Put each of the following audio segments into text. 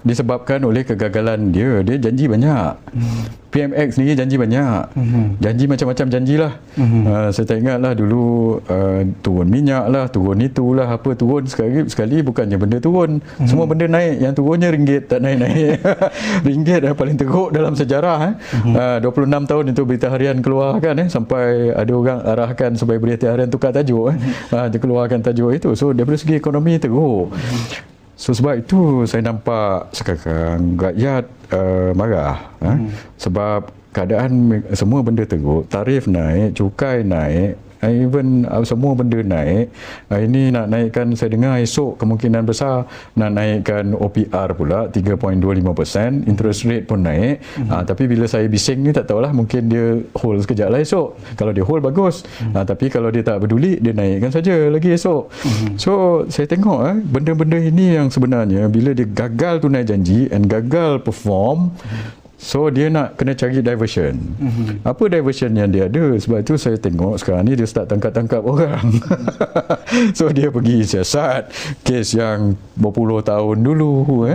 disebabkan oleh kegagalan dia. Dia janji banyak. PMX ni janji banyak. Janji macam-macam janjilah. Saya tak ingatlah dulu turun minyak lah, turun itulah, apa turun sekali bukannya benda turun. Semua benda naik, yang turunnya ringgit tak naik-naik. Ringgit paling teruk dalam sejarah. 26 tahun itu Berita Harian keluarkan sampai ada orang arahkan supaya Berita Harian tukar tajuk. Dia keluarkan tajuk itu. So daripada segi ekonomi teruk. So sebab itu saya nampak sekarang rakyat marah sebab keadaan semua benda teruk, tarif naik, cukai naik, even semua benda naik. Ini nak naikkan, saya dengar esok kemungkinan besar nak naikkan OPR pula 3.25%, interest rate pun naik. Tapi bila saya bising ni tak tahulah, mungkin dia hold sekejap lah esok. Kalau dia hold bagus. Tapi kalau dia tak peduli, dia naikkan saja lagi esok. So saya tengok benda-benda ini yang sebenarnya bila dia gagal tunai janji and gagal perform, so dia nak kena cari diversion. Apa diversion yang dia ada? Sebab itu saya tengok sekarang ni dia start tangkap-tangkap orang. So dia pergi siasat kes yang berpuluh tahun dulu.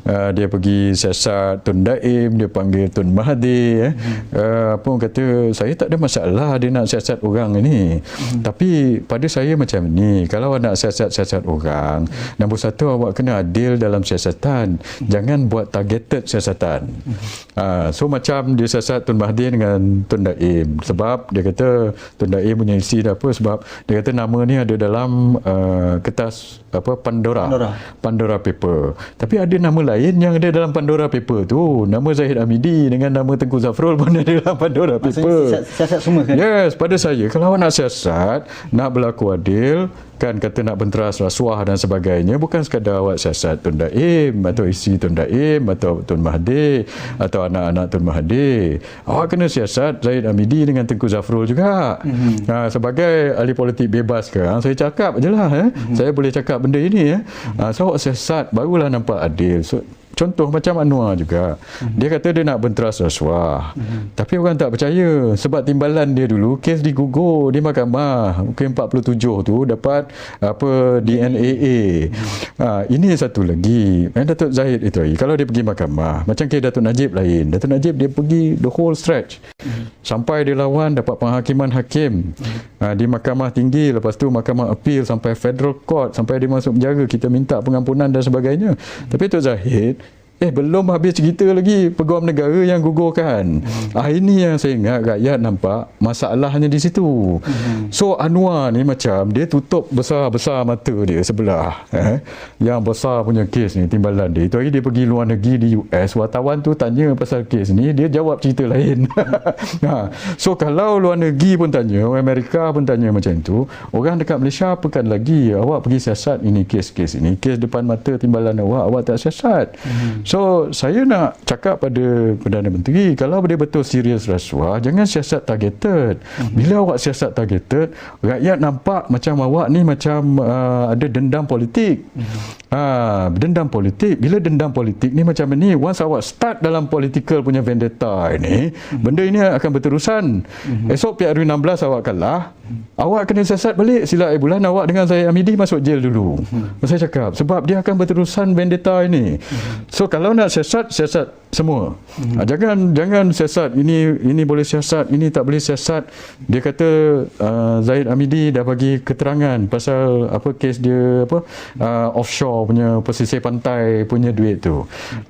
Dia pergi siasat Tun Daim, dia panggil Tun Mahathir. Apa orang kata, saya tak ada masalah dia nak siasat orang ini. Tapi pada saya macam ni, kalau nak siasat-siasat orang, nombor satu, awak kena adil dalam siasatan. Jangan buat targeted siasatan. So macam dia siasat Tun Mahathir dengan Tun Daim, sebab dia kata Tun Daim punya isi apa, sebab dia kata nama ni ada dalam kertas Pandora Paper. Tapi ada nama lain yang ada dalam Pandora Paper tu, nama Zahid Hamidi dengan nama Tengku Zafrul pun ada dalam Pandora Paper. Siasat semua kan? Yes, pada saya kalau awak nak siasat, nak berlaku adil, kan kata nak benteras rasuah dan sebagainya, bukan sekadar awak siasat Tun Daim atau isi Tun Daim atau Tun Mahathir atau anak-anak Tun Mahathir. Awak kena siasat Zahid Hamidi dengan Tengku Zafrul juga. Sebagai ahli politik bebas sekarang, saya cakap je lah. Saya boleh cakap benda ini. So awak siasat, barulah nampak adil. So, contoh macam Anwar juga. Dia kata dia nak benteras rasuah. Tapi orang tak percaya sebab timbalan dia dulu kes digugur di mahkamah. Mungkin 47 tu dapat apa DNAA. Ini satu lagi. Datuk Zahid itu lagi. Kalau dia pergi mahkamah, macam kes Datuk Najib lain. Datuk Najib dia pergi the whole stretch. Sampai dia lawan dapat penghakiman hakim di mahkamah tinggi, lepas tu mahkamah appeal sampai federal court, sampai dia masuk penjara, kita minta pengampunan dan sebagainya. Tapi Datuk Zahid belum habis cerita lagi peguam negara yang gugurkan. Ini yang saya ingat rakyat nampak masalahnya di situ. So Anwar ni macam dia tutup besar-besar mata dia sebelah. Yang besar punya kes ni, timbalan dia. Itu hari dia pergi luar negeri di US, wartawan tu tanya pasal kes ni, dia jawab cerita lain. So kalau luar negeri pun tanya, orang Amerika pun tanya macam tu, orang dekat Malaysia apakan lagi, awak pergi siasat ini kes ini, kes depan mata timbalan awak tak siasat. So, saya nak cakap pada Perdana Menteri, kalau dia betul serius rasuah, jangan siasat targeted. Bila awak siasat targeted, rakyat nampak macam awak ni macam ada dendam politik. Dendam politik. Bila dendam politik ni macam ni, once awak start dalam political punya vendetta ini, benda ini akan berterusan. Esok PRU16 awak kalah, awak kena siasat balik sila bulan awak dengan Zahid Hamidi masuk jail dulu. Saya cakap, sebab dia akan berterusan vendetta ini. So, kalau nak siasat semua. Jangan siasat ini boleh siasat, ini tak boleh siasat. Dia kata Zahid Hamidi dah bagi keterangan pasal apa kes dia offshore punya pesisir pantai punya duit tu.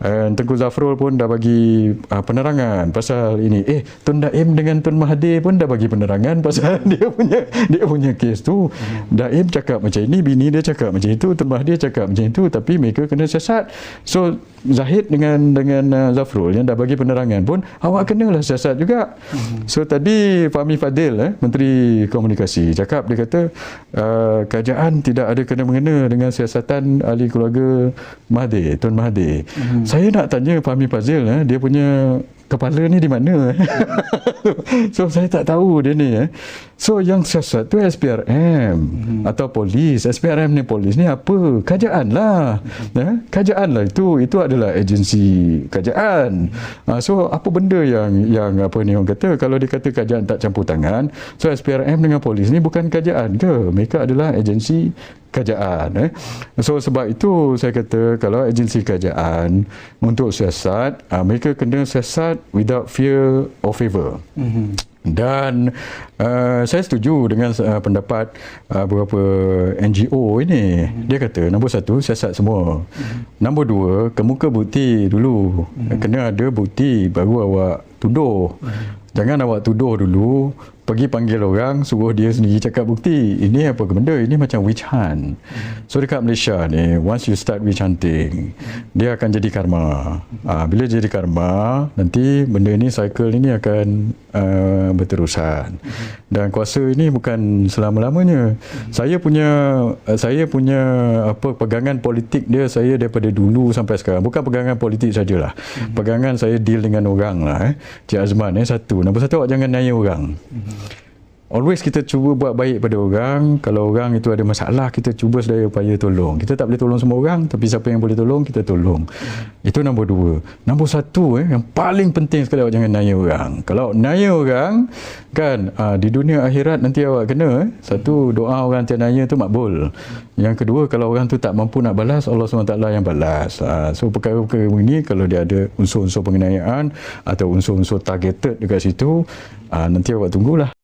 Tengku Zafrul pun dah bagi penerangan pasal ini. Tun Daim dengan Tun Mahathir pun dah bagi penerangan pasal dia punya kes tu. Daim cakap macam ini, bini dia cakap macam itu, Tun Mahathir cakap macam itu, tapi mereka kena siasat. So Zahid dengan Zafrul yang dah bagi penerangan pun awak kenalah siasat juga. So tadi Fahmi Fadil Menteri Komunikasi cakap, dia kata kerajaan tidak ada kena-mengena dengan siasatan ahli keluarga Mahathir, Tun Mahathir. Saya nak tanya Fahmi Fadil, dia punya kepala ni di mana? So saya tak tahu dia ni. So yang siasat tu SPRM atau polis. SPRM ni polis ni apa? Kerajaan lah. Kerajaan lah itu adalah agensi kerajaan. So apa benda yang apa ni orang kata, kalau dia kata kerajaan tak campur tangan, so SPRM dengan polis ni bukan kerajaan ke? Mereka adalah agensi kerajaan. So sebab itu saya kata kalau agensi kerajaan untuk siasat, mereka kena siasat without fear or favour. Dan saya setuju dengan pendapat beberapa NGO ini. Dia kata nombor satu, siasat semua. Nombor dua, kemuka bukti dulu. Kena ada bukti baru awak tuduh. Jangan awak tuduh dulu, pergi panggil orang, suruh dia sendiri cakap bukti. Ini apa benda? Ini macam witch hunt. So dekat Malaysia ni, once you start witch hunting, dia akan jadi karma. Bila jadi karma, nanti benda ni, cycle ini akan berterusan. Dan kuasa ini bukan selama-lamanya. Saya punya pegangan politik dia, saya daripada dulu sampai sekarang. Bukan pegangan politik sajalah. Pegangan saya deal dengan orang lah. Cik Azman satu. Nombor satu, awak jangan naya orang. Always kita cuba buat baik pada orang. Kalau orang itu ada masalah, kita cuba sedaya upaya tolong. Kita tak boleh tolong semua orang, tapi siapa yang boleh tolong, kita tolong. Itu nombor dua. Nombor satu, yang paling penting sekali, awak jangan naya orang. Kalau naya orang, kan, di dunia akhirat nanti awak kena. Satu, doa orang tiada naya tu makbul. Yang kedua, kalau orang tu tak mampu nak balas, Allah SWT yang balas. So perkara-perkara ini, kalau dia ada unsur-unsur penganiayaan atau unsur-unsur targeted dekat situ, nanti awak tunggulah.